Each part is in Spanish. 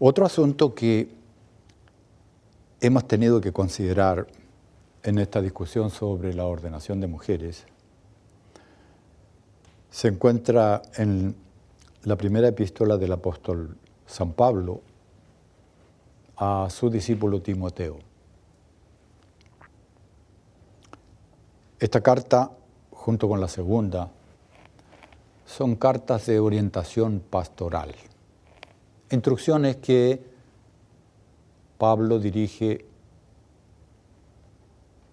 Otro asunto que hemos tenido que considerar en esta discusión sobre la ordenación de mujeres se encuentra en la primera epístola del apóstol San Pablo a su discípulo Timoteo. Esta carta, junto con la segunda, son cartas de orientación pastoral, instrucciones que Pablo dirige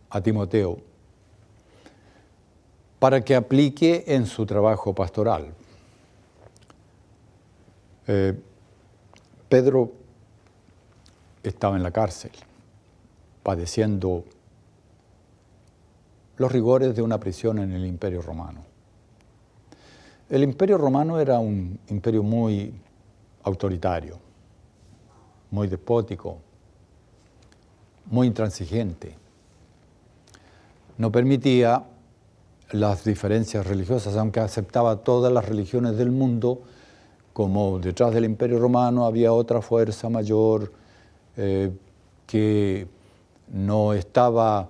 a Timoteo para que aplique en su trabajo pastoral. Pedro estaba en la cárcel, padeciendo los rigores de una prisión en el Imperio Romano. El Imperio Romano era un imperio muy autoritario, muy despótico, muy intransigente. No permitía las diferencias religiosas, aunque aceptaba todas las religiones del mundo, como detrás del Imperio Romano había otra fuerza mayor que no estaba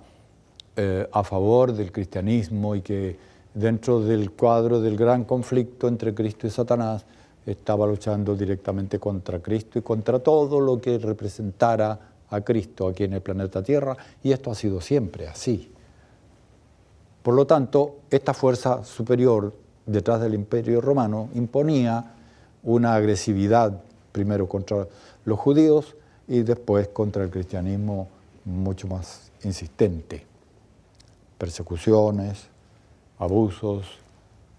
a favor del cristianismo y que dentro del cuadro del gran conflicto entre Cristo y Satanás estaba luchando directamente contra Cristo y contra todo lo que representara a Cristo aquí en el planeta Tierra, y esto ha sido siempre así. Por lo tanto, esta fuerza superior detrás del Imperio Romano imponía una agresividad primero contra los judíos y después contra el cristianismo mucho más insistente. Persecuciones, abusos,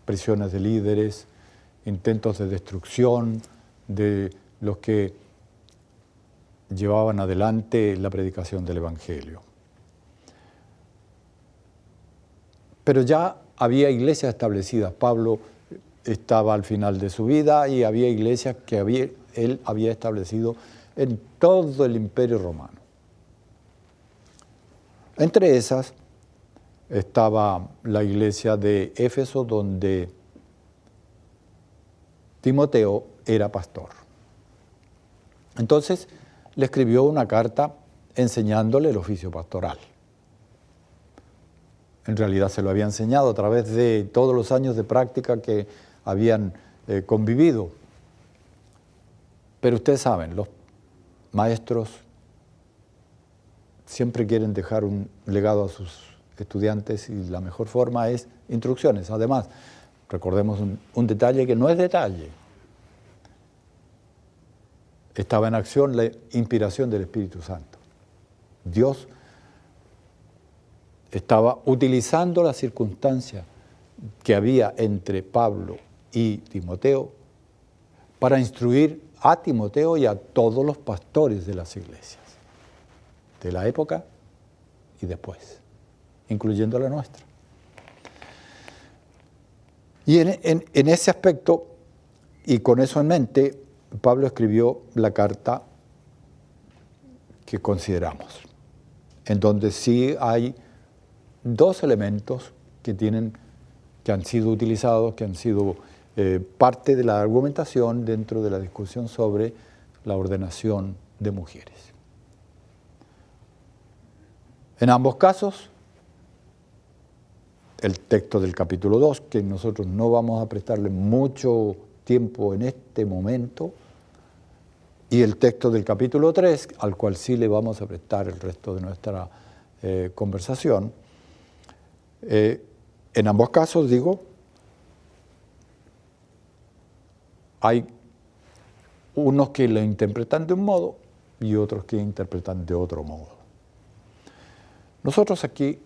prisiones de líderes, intentos de destrucción de los que llevaban adelante la predicación del Evangelio. Pero ya había iglesias establecidas. Pablo estaba al final de su vida y había iglesias que él había establecido en todo el Imperio Romano. Entre esas estaba la iglesia de Éfeso, donde Timoteo era pastor. Entonces le escribió una carta enseñándole el oficio pastoral. En realidad se lo había enseñado a través de todos los años de práctica que habían convivido. Pero ustedes saben, los maestros siempre quieren dejar un legado a sus estudiantes y la mejor forma es instrucciones. Además, recordemos un detalle que no es detalle. Estaba en acción la inspiración del Espíritu Santo. Dios estaba utilizando la circunstancia que había entre Pablo y Timoteo para instruir a Timoteo y a todos los pastores de las iglesias, de la época y después, incluyendo la nuestra. Y en ese aspecto, y con eso en mente, Pablo escribió la carta que consideramos, en donde sí hay dos elementos que han sido utilizados, que han sido parte de la argumentación dentro de la discusión sobre la ordenación de mujeres. En ambos casos, el texto del capítulo 2, que nosotros no vamos a prestarle mucho tiempo en este momento, y el texto del capítulo 3, al cual sí le vamos a prestar el resto de nuestra conversación. En ambos casos, digo, hay unos que lo interpretan de un modo y otros que interpretan de otro modo. Nosotros aquí,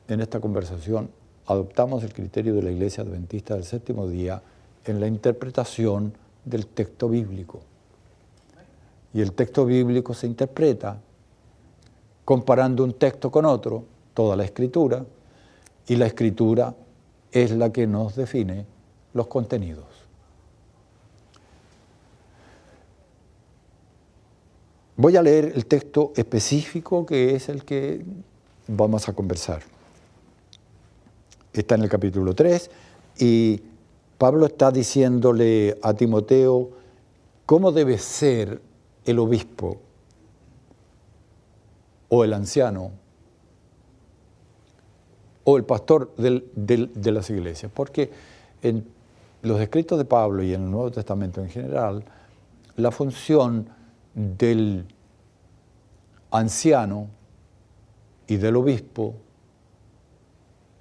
en esta conversación, adoptamos el criterio de la Iglesia Adventista del Séptimo Día en la interpretación del texto bíblico. Y el texto bíblico se interpreta comparando un texto con otro, toda la Escritura, y la Escritura es la que nos define los contenidos. Voy a leer el texto específico que es el que vamos a conversar. Está en el capítulo 3 y Pablo está diciéndole a Timoteo cómo debe ser el obispo o el anciano o el pastor de las iglesias? Porque en los escritos de Pablo y en el Nuevo Testamento en general, la función del anciano y del obispo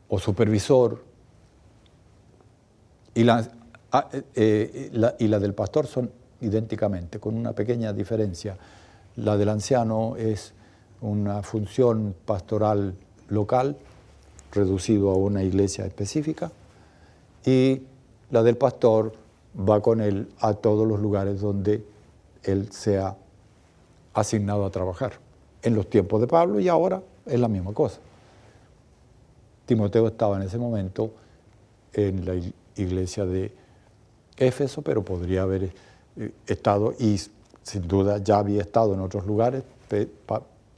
o supervisor y la del pastor son idénticamente, con una pequeña diferencia. La del anciano es una función pastoral local, reducido a una iglesia específica, y la del pastor va con él a todos los lugares donde él sea asignado a trabajar. En los tiempos de Pablo y ahora es la misma cosa. Timoteo estaba en ese momento en la iglesia de Éfeso, pero podría haber estado, y sin duda ya había estado en otros lugares.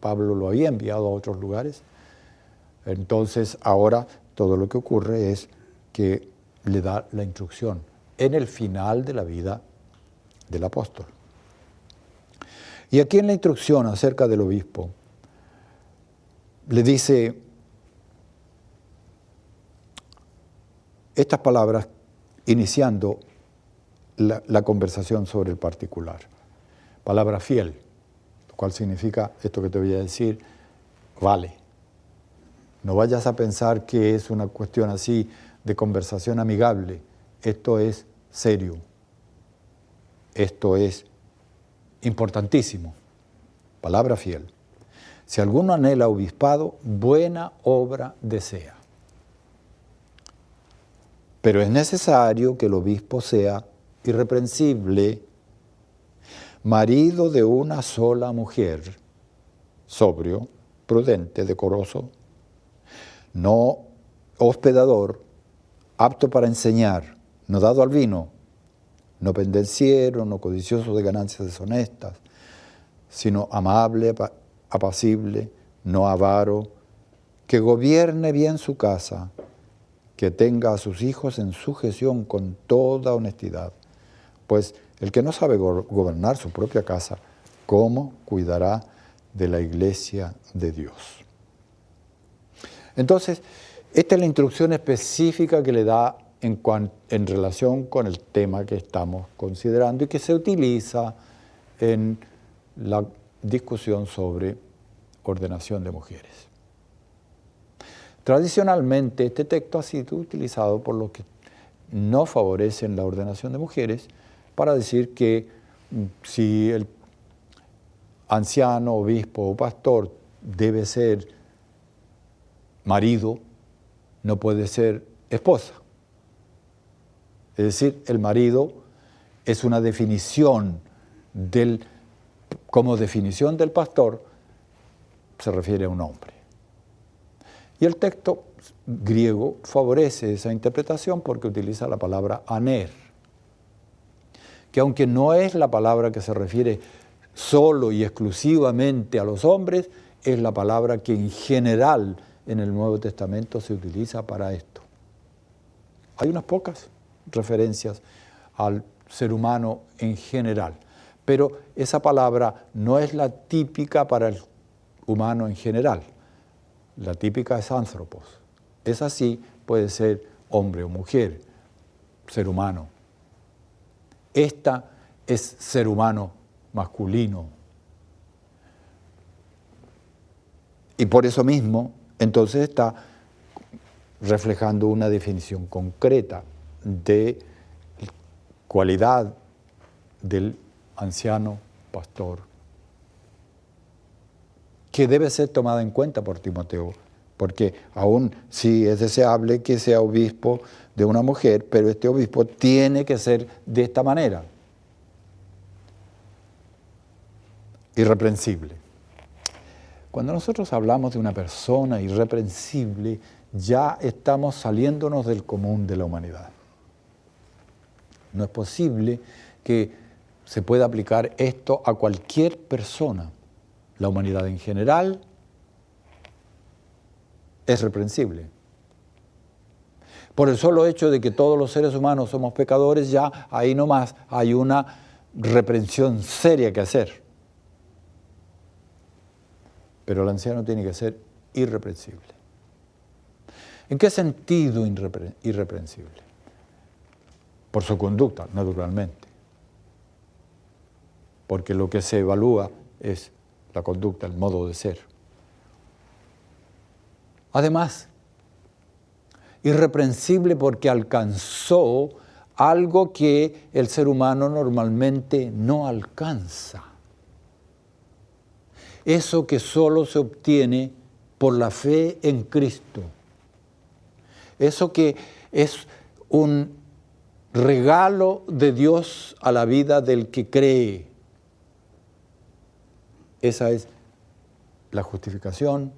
Pablo lo había enviado a otros lugares. Entonces ahora todo lo que ocurre es que le da la instrucción en el final de la vida del apóstol. Y aquí en la instrucción acerca del obispo, le dice estas palabras iniciando la conversación sobre el particular. Palabra fiel, lo cual significa esto que te voy a decir, vale. No vayas a pensar que es una cuestión así de conversación amigable. Esto es serio. Esto es importantísimo. Palabra fiel. Si alguno anhela obispado, buena obra desea. Pero es necesario que el obispo sea irreprensible, marido de una sola mujer, sobrio, prudente, decoroso, no hospedador, apto para enseñar, no dado al vino, no pendenciero, no codicioso de ganancias deshonestas, sino amable, apacible, no avaro, que gobierne bien su casa, que tenga a sus hijos en sujeción con toda honestidad. Pues el que no sabe gobernar su propia casa, ¿cómo cuidará de la iglesia de Dios? Entonces, esta es la instrucción específica que le da en relación con el tema que estamos considerando y que se utiliza en la discusión sobre ordenación de mujeres. Tradicionalmente, este texto ha sido utilizado por los que no favorecen la ordenación de mujeres para decir que si el anciano, obispo o pastor debe ser marido, no puede ser esposa. Es decir, el marido es una definición como definición del pastor, se refiere a un hombre. Y el texto griego favorece esa interpretación porque utiliza la palabra aner, que aunque no es la palabra que se refiere solo y exclusivamente a los hombres, es la palabra que en general en el Nuevo Testamento se utiliza para esto. Hay unas pocas referencias al ser humano en general, pero esa palabra no es la típica para el humano en general. La típica es anthropos. Es así, puede ser hombre o mujer, ser humano. Esta es ser humano masculino. Y por eso mismo, entonces está reflejando una definición concreta de cualidad del anciano pastor, que debe ser tomada en cuenta por Timoteo, porque aún sí es deseable que sea obispo de una mujer, pero este obispo tiene que ser de esta manera, irreprensible. Cuando nosotros hablamos de una persona irreprensible, ya estamos saliéndonos del común de la humanidad. No es posible que se pueda aplicar esto a cualquier persona. La humanidad en general es reprensible. Por el solo hecho de que todos los seres humanos somos pecadores, ya ahí nomás hay una reprensión seria que hacer. pero el anciano tiene que ser irreprensible. ¿En qué sentido irreprensible? Por su conducta, naturalmente. Porque lo que se evalúa es la conducta, el modo de ser. Además, irreprensible porque alcanzó algo que el ser humano normalmente no alcanza. Eso que solo se obtiene por la fe en Cristo. Eso que es un regalo de Dios a la vida del que cree. Esa es la justificación,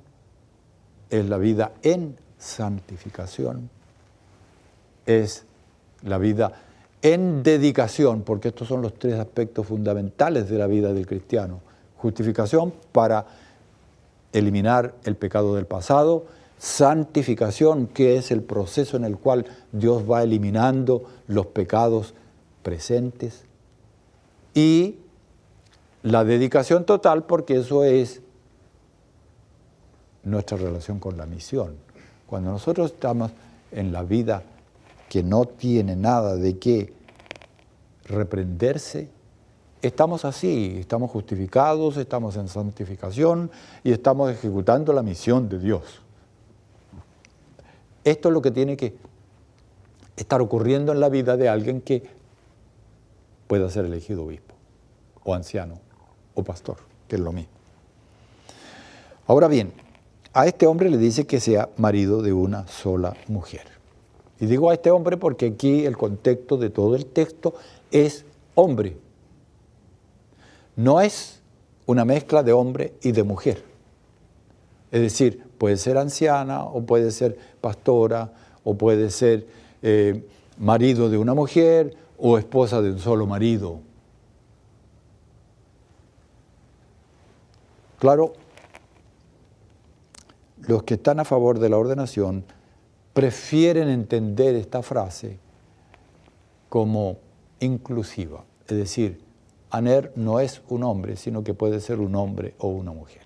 es la vida en santificación, es la vida en dedicación, porque estos son los tres aspectos fundamentales de la vida del cristiano. Justificación para eliminar el pecado del pasado, santificación, que es el proceso en el cual Dios va eliminando los pecados presentes, y la dedicación total, porque eso es nuestra relación con la misión. Cuando nosotros estamos en la vida que no tiene nada de qué reprenderse, estamos así, estamos justificados, estamos en santificación y estamos ejecutando la misión de Dios. Esto es lo que tiene que estar ocurriendo en la vida de alguien que pueda ser elegido obispo, o anciano, o pastor, que es lo mismo. Ahora bien, a este hombre le dice que sea marido de una sola mujer. Y digo a este hombre porque aquí el contexto de todo el texto es hombre. No es una mezcla de hombre y de mujer. Es decir, puede ser anciana, o puede ser pastora, o puede ser marido de una mujer, o esposa de un solo marido. Claro, los que están a favor de la ordenación prefieren entender esta frase como inclusiva, es decir, Aner no es un hombre, sino que puede ser un hombre o una mujer.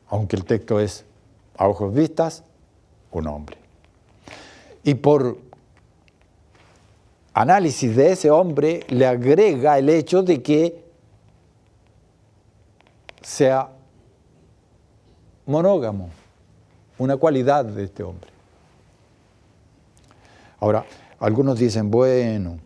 Aunque el texto es, a ojos vistas, un hombre. Y por análisis de ese hombre le agrega el hecho de que sea monógamo, una cualidad de este hombre. Ahora, algunos dicen, bueno,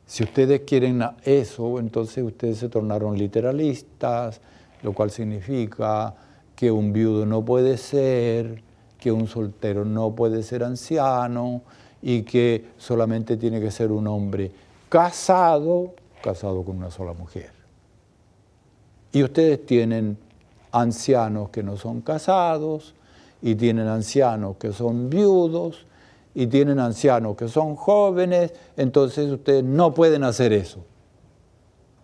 si ustedes quieren eso, entonces ustedes se tornaron literalistas, lo cual significa que un viudo no puede ser, que un soltero no puede ser anciano y que solamente tiene que ser un hombre casado con una sola mujer. Y ustedes tienen ancianos que no son casados, y tienen ancianos que son viudos, y tienen ancianos que son jóvenes, entonces ustedes no pueden hacer eso.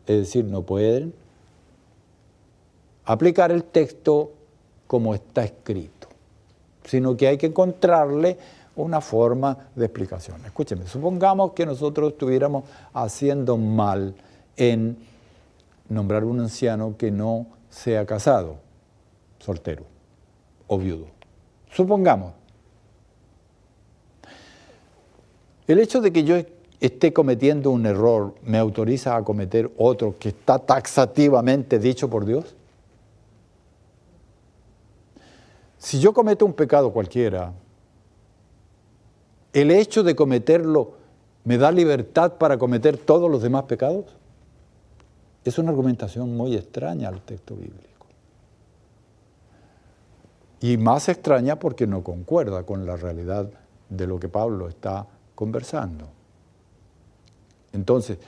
Es decir, no pueden aplicar el texto como está escrito, sino que hay que encontrarle una forma de explicación. Escúcheme, supongamos que nosotros estuviéramos haciendo mal en nombrar un anciano que no sea casado, soltero o viudo. Supongamos. El hecho de que yo esté cometiendo un error me autoriza a cometer otro que está taxativamente dicho por Dios. Si yo cometo un pecado cualquiera, ¿el hecho de cometerlo me da libertad para cometer todos los demás pecados? Es una argumentación muy extraña al texto bíblico. Y más extraña porque no concuerda con la realidad de lo que Pablo está conversando. Entonces,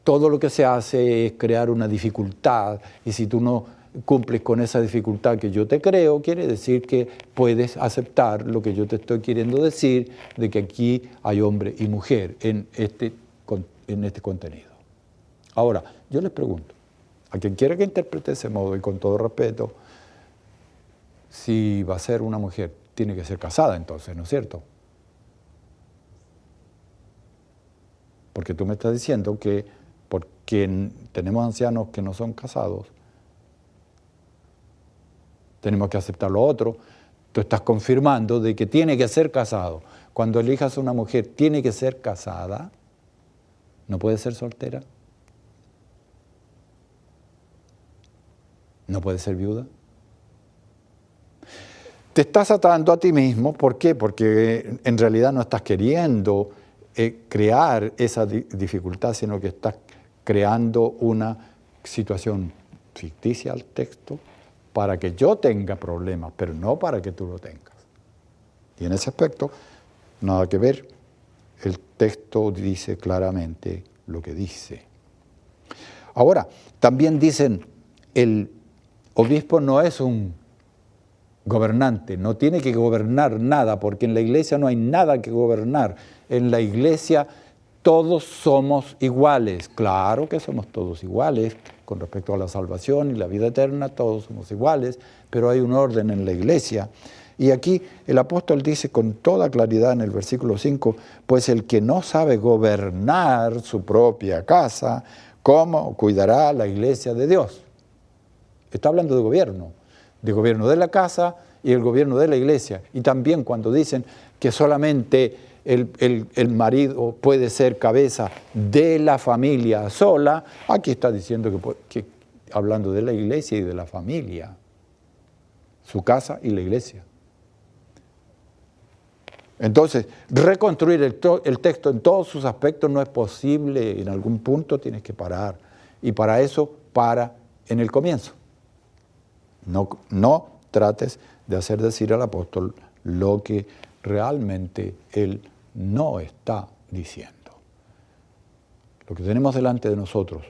todo lo que se hace es crear una dificultad, y si tú no cumples con esa dificultad que yo te creo, quiere decir que puedes aceptar lo que yo te estoy queriendo decir, de que aquí hay hombre y mujer en este contenido. Ahora, yo les pregunto, a quien quiera que interprete de ese modo, y con todo respeto, si va a ser una mujer, tiene que ser casada entonces, ¿no es cierto? Porque tú me estás diciendo que porque tenemos ancianos que no son casados, tenemos que aceptar lo otro. Tú estás confirmando de que tiene que ser casado. Cuando elijas a una mujer, tiene que ser casada, no puede ser soltera, no puede ser viuda. Te estás atando a ti mismo, ¿por qué? Porque en realidad no estás queriendo crear esa dificultad, sino que estás creando una situación ficticia al texto para que yo tenga problemas, pero no para que tú lo tengas. Y en ese aspecto, nada que ver. El texto dice claramente lo que dice. Ahora, también dicen, el obispo no es un gobernante, no tiene que gobernar nada, porque en la iglesia no hay nada que gobernar. En la iglesia todos somos iguales. Claro que somos todos iguales con respecto a la salvación y la vida eterna, todos somos iguales, pero hay un orden en la iglesia. Y aquí el apóstol dice con toda claridad en el versículo 5, pues el que no sabe gobernar su propia casa, ¿cómo cuidará la iglesia de Dios? Está hablando de gobierno de la casa y el gobierno de la iglesia. Y también cuando dicen que solamente el marido puede ser cabeza de la familia sola, aquí está diciendo que hablando de la iglesia y de la familia, su casa y la iglesia. Entonces, reconstruir el texto en todos sus aspectos no es posible, en algún punto tienes que parar. Y para eso, para en el comienzo. No trates de hacer decir al apóstol lo que realmente él no está diciendo. Lo que tenemos delante de nosotros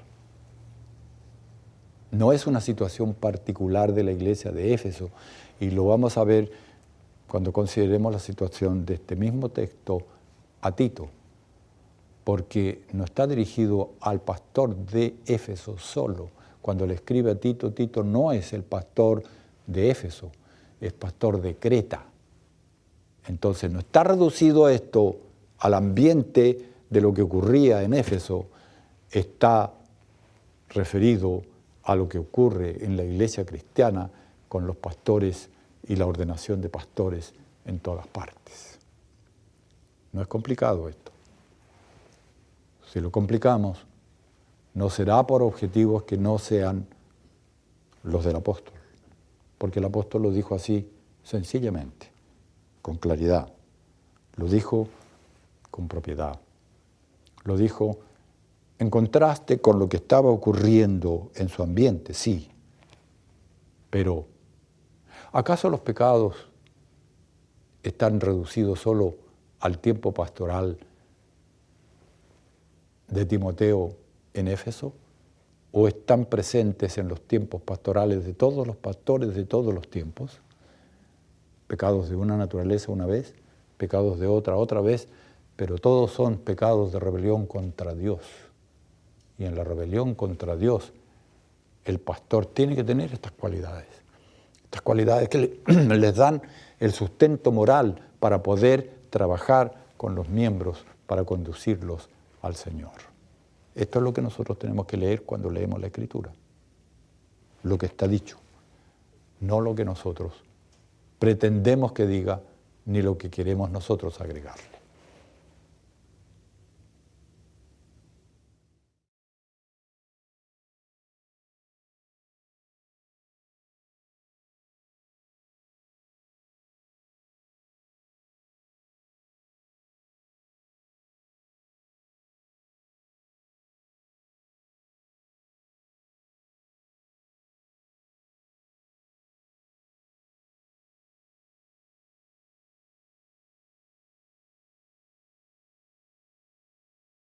no es una situación particular de la iglesia de Éfeso, y lo vamos a ver cuando consideremos la situación de este mismo texto a Tito, porque no está dirigido al pastor de Éfeso solo. Cuando le escribe a Tito, Tito no es el pastor de Éfeso, es pastor de Creta. Entonces no está reducido esto al ambiente de lo que ocurría en Éfeso, está referido a lo que ocurre en la iglesia cristiana con los pastores y la ordenación de pastores en todas partes. No es complicado esto. Si lo complicamos, no será por objetivos que no sean los del apóstol, porque el apóstol lo dijo así sencillamente, con claridad, lo dijo con propiedad, lo dijo en contraste con lo que estaba ocurriendo en su ambiente, sí, pero ¿acaso los pecados están reducidos solo al tiempo pastoral de Timoteo en Éfeso? ¿O están presentes en los tiempos pastorales de todos los pastores de todos los tiempos? Pecados de una naturaleza una vez, pecados de otra vez, pero todos son pecados de rebelión contra Dios. Y en la rebelión contra Dios, el pastor tiene que tener estas cualidades que les dan el sustento moral para poder trabajar con los miembros para conducirlos al Señor. Esto es lo que nosotros tenemos que leer cuando leemos la Escritura. Lo que está dicho, no lo que nosotros pretendemos que diga, ni lo que queremos nosotros agregarle.